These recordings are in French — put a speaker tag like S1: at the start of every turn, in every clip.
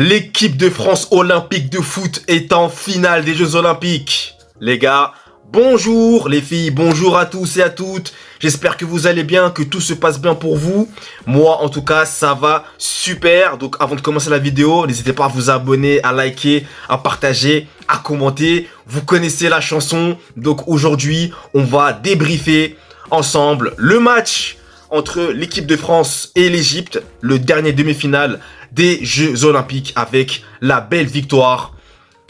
S1: L'équipe de France olympique de foot est en finale des Jeux Olympiques. Les gars, bonjour les filles, bonjour à tous et à toutes. J'espère que vous allez bien, que tout se passe bien pour vous. Moi, en tout cas, ça va super. Donc, avant de commencer la vidéo, n'hésitez pas à vous abonner, à liker, à partager, à commenter. Vous connaissez la chanson. Donc, aujourd'hui, on va débriefer ensemble le match entre l'équipe de France et l'Égypte, le dernier demi-finale des Jeux Olympiques avec la belle victoire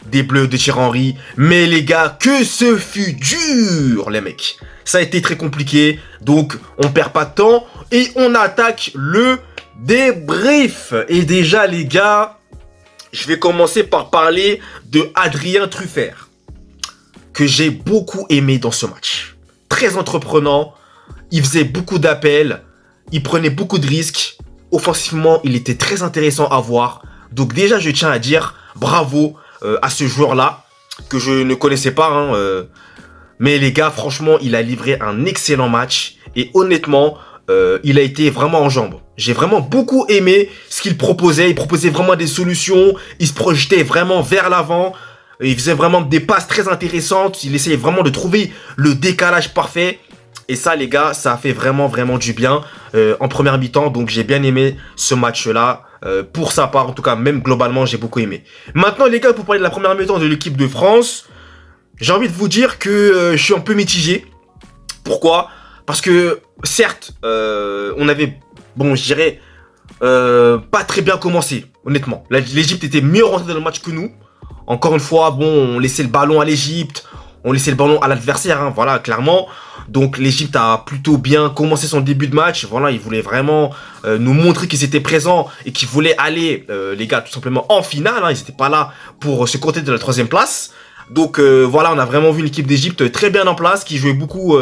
S1: des Bleus de Thierry Henry. Mais les gars, que ce fut dur, les mecs. Ça a été très compliqué, donc on perd pas de temps et on attaque le débrief. Et déjà, les gars, je vais commencer par parler de Adrien Truffert, que j'ai beaucoup aimé dans ce match. Très entreprenant, il faisait beaucoup d'appels, il prenait beaucoup de risques. Offensivement, il était très intéressant à voir. Donc déjà, je tiens à dire bravo à ce joueur-là, que je ne connaissais pas. Mais les gars, franchement, il a livré un excellent match. Et honnêtement, il a été vraiment en jambes. J'ai vraiment beaucoup aimé ce qu'il proposait. Il proposait vraiment des solutions. Il se projetait vraiment vers l'avant. Il faisait vraiment des passes très intéressantes. Il essayait vraiment de trouver le décalage parfait. Et ça, les gars, ça a fait vraiment du bien en première mi-temps. Donc, j'ai bien aimé ce match-là. Pour sa part, en tout cas, même globalement, j'ai beaucoup aimé. Maintenant, les gars, pour parler de la première mi-temps de l'équipe de France, j'ai envie de vous dire que je suis un peu mitigé. Pourquoi ? Parce que, certes, on avait, bon, je dirais, pas très bien commencé, honnêtement. L'Égypte était mieux rentrée dans le match que nous. Encore une fois, bon, on laissait le ballon à l'Égypte. On laissait le ballon à l'adversaire, voilà, clairement. Donc l'Égypte a plutôt bien commencé son début de match. Voilà, ils voulaient vraiment nous montrer qu'ils étaient présents et qu'ils voulaient aller, les gars, tout simplement en finale. Ils n'étaient pas là pour se contenter de la 3e place. Donc voilà, on a vraiment vu une équipe d'Égypte très bien en place, qui jouait beaucoup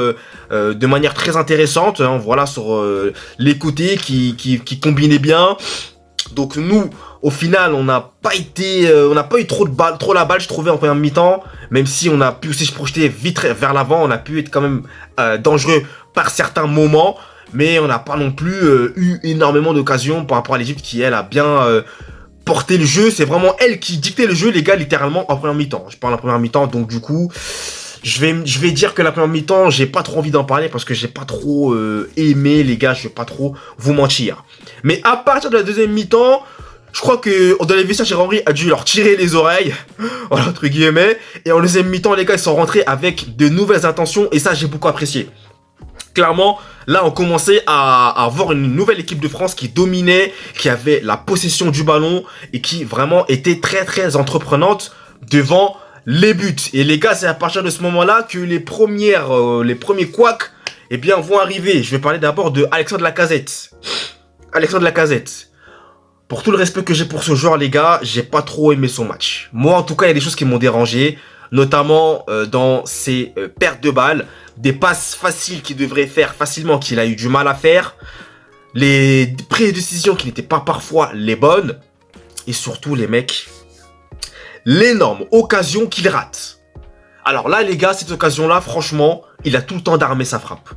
S1: de manière très intéressante. Voilà, sur les côtés, qui combinait bien. Donc nous, au final, on n'a pas eu trop la balle, je trouvais, en première mi-temps. Même si on a pu aussi se projeter vite vers l'avant, on a pu être quand même dangereux par certains moments. Mais on n'a pas non plus eu énormément d'occasions par rapport à l'Égypte qui, elle, a bien porté le jeu. C'est vraiment elle qui dictait le jeu, les gars, littéralement, en première mi-temps. Je parle en première mi-temps, donc du coup, je vais dire que la première mi-temps, j'ai pas trop envie d'en parler parce que j'ai pas trop aimé, les gars, je vais pas trop vous mentir. Mais à partir de la deuxième mi-temps, je crois que dans les vestiaires, Thierry Henry a dû leur tirer les oreilles, voilà, entre guillemets. Et en deuxième mi-temps, les gars, ils sont rentrés avec de nouvelles intentions et ça, j'ai beaucoup apprécié. Clairement, là, on commençait à avoir une nouvelle équipe de France qui dominait, qui avait la possession du ballon et qui vraiment était très entreprenante devant les buts. Et les gars, c'est à partir de ce moment-là que les premiers couacs, eh bien, vont arriver. Je vais parler d'abord de Alexandre Lacazette. Alexandre Lacazette. Pour tout le respect que j'ai pour ce joueur, les gars, j'ai pas trop aimé son match. Moi, en tout cas, il y a des choses qui m'ont dérangé, notamment dans ses pertes de balles, des passes faciles qu'il devrait faire facilement, qu'il a eu du mal à faire, les prises de décision qui n'étaient pas parfois les bonnes, et surtout, les mecs, l'énorme occasion qu'il rate. Alors là, les gars, cette occasion-là, franchement, il a tout le temps d'armer sa frappe.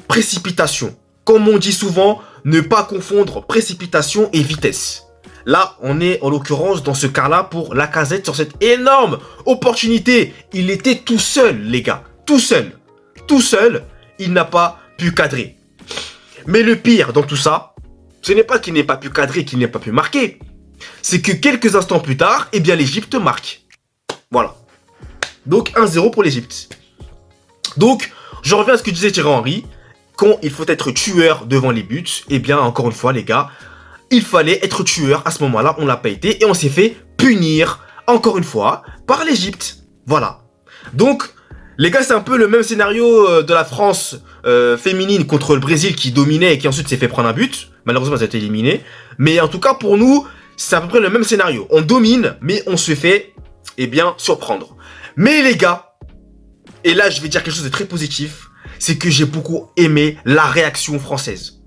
S1: Précipitation. Comme on dit souvent, ne pas confondre précipitation et vitesse. Là, on est en l'occurrence dans ce cas-là pour Lacazette sur cette énorme opportunité. Il était tout seul, les gars. Tout seul. Tout seul, il n'a pas pu cadrer. Mais le pire dans tout ça, ce n'est pas qu'il n'ait pas pu cadrer, qu'il n'ait pas pu marquer. C'est que quelques instants plus tard, eh bien l'Égypte marque. Voilà. Donc 1-0 pour l'Égypte. Donc, je reviens à ce que disait Thierry Henry. Quand il faut être tueur devant les buts, eh bien, encore une fois, les gars, il fallait être tueur à ce moment-là. On l'a pas été et on s'est fait punir, encore une fois, par l'Égypte. Voilà. Donc, les gars, c'est un peu le même scénario de la France féminine contre le Brésil qui dominait et qui ensuite s'est fait prendre un but. Malheureusement, ça a été éliminé. Mais en tout cas, pour nous, c'est à peu près le même scénario. On domine, mais on se fait, eh bien, surprendre. Mais les gars, et là, je vais dire quelque chose de très positif, c'est que j'ai beaucoup aimé la réaction française.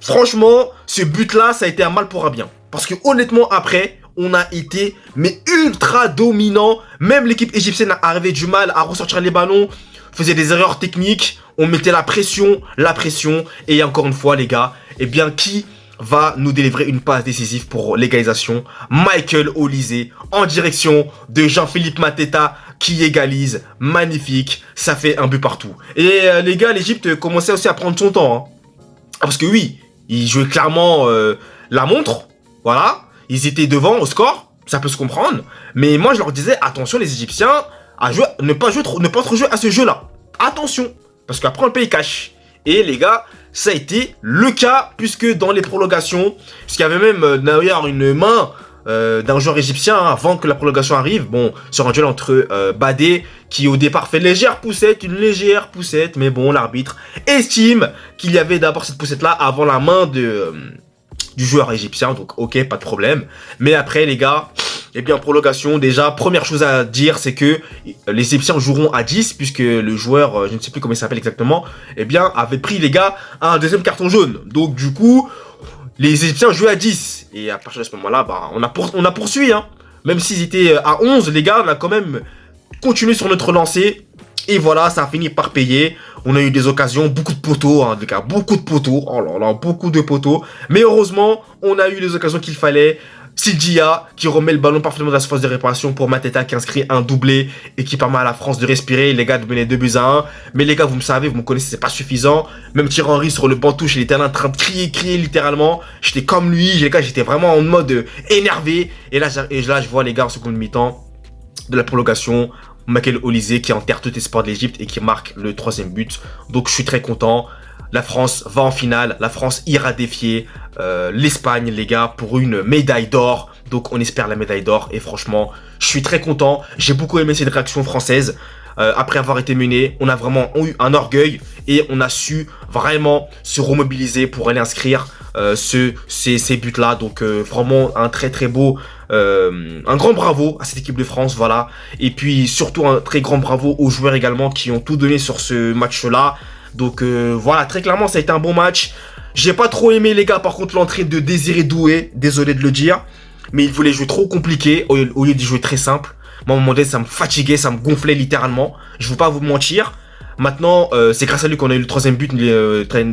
S1: Franchement, ce but-là, ça a été un mal pour un bien. Parce que honnêtement, après, on a été mais ultra dominant. Même l'équipe égyptienne avait du mal à ressortir les ballons, faisait des erreurs techniques. On mettait la pression. Et encore une fois, les gars, eh bien, qui va nous délivrer une passe décisive pour l'égalisation. Michael Olise en direction de Jean-Philippe Mateta qui égalise. Magnifique, ça fait un but partout. Et les gars, l'Égypte commençait aussi à prendre son temps. Hein. Parce que oui, ils jouaient clairement la montre. Voilà, ils étaient devant au score, ça peut se comprendre. Mais moi, je leur disais, attention les Égyptiens, ne pas trop jouer à ce jeu-là. Attention, parce qu'après on le paye cash. Et les gars, ça a été le cas, puisque dans les prolongations, parce qu'il y avait même d'ailleurs une main d'un joueur égyptien avant que la prolongation arrive. Bon, sur un duel entre Badé, qui au départ fait une légère poussette, mais bon, l'arbitre estime qu'il y avait d'abord cette poussette-là avant la main du joueur égyptien, donc ok, pas de problème. Mais après, les gars, eh bien, prolongation, déjà, première chose à dire, c'est que les Égyptiens joueront à 10, puisque le joueur, je ne sais plus comment il s'appelle exactement, eh bien, avait pris, les gars, un deuxième carton jaune. Donc, du coup, les Égyptiens jouaient à 10. Et à partir de ce moment-là, bah, on a poursuivi, hein. Même s'ils étaient à 11, les gars, on a quand même continué sur notre lancée. Et voilà, ça a fini par payer. On a eu des occasions, beaucoup de poteaux, hein, les gars, beaucoup de poteaux. Oh là là, beaucoup de poteaux. Mais heureusement, on a eu les occasions qu'il fallait. Sidja qui remet le ballon parfaitement dans la surface de réparation pour Mateta qui inscrit un doublé et qui permet à la France de respirer. Les gars, de mener 2-1. Mais les gars, vous me savez, vous me connaissez, c'est pas suffisant. Même Thierry Henry sur le banc touche, il était en train de crier littéralement. J'étais comme lui, les gars, j'étais vraiment en mode énervé. Et là, je vois les gars en seconde mi-temps de la prolongation. Michael Olise qui enterre tout espoir de l'Égypte et qui marque le 3e but. Donc je suis très content. La France va en finale. La France ira défier l'Espagne, les gars, pour une médaille d'or. Donc on espère la médaille d'or. Et franchement, je suis très content. J'ai beaucoup aimé cette réaction française. Après avoir été mené, on a vraiment eu un orgueil. Et on a su vraiment se remobiliser pour aller inscrire ces buts-là. Donc vraiment un très très beau... un grand bravo à cette équipe de France, voilà. Et puis surtout un très grand bravo aux joueurs également qui ont tout donné sur ce match-là. Donc voilà, très clairement ça a été un bon match. J'ai pas trop aimé les gars par contre l'entrée de Désiré Doué, désolé de le dire. Mais il voulait jouer trop compliqué au lieu de jouer très simple. Moi à un moment donné ça me fatiguait, ça me gonflait littéralement. Je veux pas vous mentir. Maintenant, c'est grâce à lui qu'on a eu le 3e but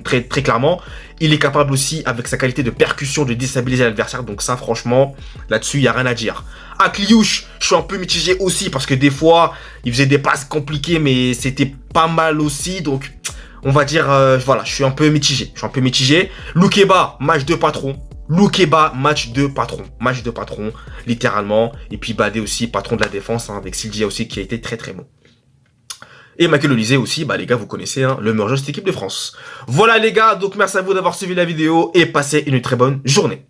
S1: très clairement. Il est capable aussi, avec sa qualité de percussion, de déstabiliser l'adversaire. Donc ça, franchement, là-dessus, il n'y a rien à dire. À Kliouche, je suis un peu mitigé aussi, parce que des fois, il faisait des passes compliquées, mais c'était pas mal aussi. Donc, on va dire, voilà, je suis un peu mitigé. Loukeba, match de patron. Match de patron, littéralement. Et puis Badé aussi, patron de la défense, hein, avec Sidja aussi, qui a été très très bon. Et Michael Olise aussi, bah les gars, vous connaissez, hein, le meilleur joueur de cette équipe de France. Voilà les gars, donc merci à vous d'avoir suivi la vidéo et passez une très bonne journée.